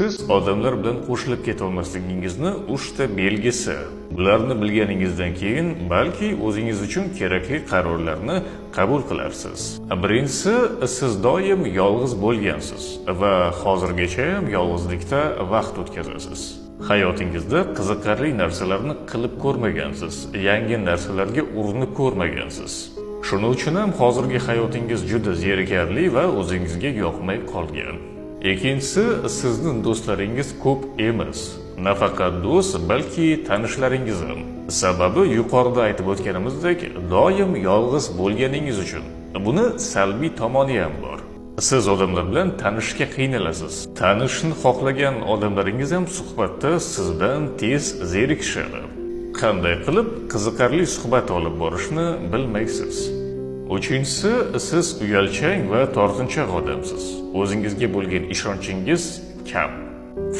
Siz odamlar bilan qo'shilib keta olmasligingizni 3 ta belgisi. Bularni bilganingizdan keyin balki o'zingiz uchun kerakli qarorlarni qabul qilarsiz. Birinchisi, siz doim yolg'iz bo'lgansiz va hozirgacha ham yolg'izlikda vaqt o'tkazasiz. Hayotingizda qiziqarli narsalarni qilib ko'rmagansiz, yangi narsalarga urinib ko'rmagansiz. Shuning uchun ham hozirgi hayotingiz juda zerikarli va o'zingizga yoqmay qolgan. Ikkinchisi, sizning do'stlaringiz ko'p emas. Nafaqat do'st, balki tanishlaringiz ham. Sababi yuqorida aytib o'tganimizdek, doim yolg'iz bo'lganingiz uchun. Buni salbiy tomoni ham bor. Siz odamlar bilan tanishishga qiynalasiz. Tanishishni xohlagan odamlaringiz ham suhbatda sizdan tez zerikishadi. Qanday qilib qiziqarli suhbat olib borishni bilmaysiz. Uchinchisi, siz uyalchang va tortinchoq odamsiz. O'zingizga bo'lgan ishonchingiz kam.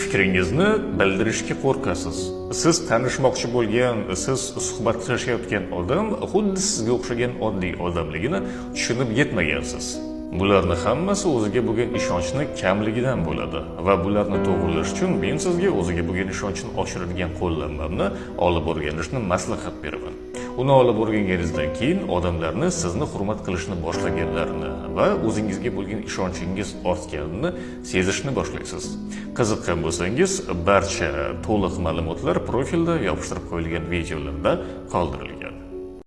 Fikringizni bildirishga qo'rqasiz. Siz tanishmoqchi bo'lgan, siz suhbatlashayotgan odam xuddi sizga o'xshagan oddiy odamligini tushunib yetmagansiz. Bularning hammasi o'ziga bo'lgan ishonchni kamligidan bo'ladi va bularni to'g'rilash uchun men sizga o'ziga bo'lgan ishonchni oshiradigan qo'llanmamni olib o'rganishni maslahat beraman. Uni olib o'rganganingizdan keyin odamlarni sizni hurmat qilishni boshlaganlarini va o'zingizga bo'lgan ishonchingiz ortganini sezishni boshlaysiz. Qiziqqan bo'lsangiz, barcha to'liq ma'lumotlar profilda yopishtirib qo'yilgan videolarda qoldirilgan.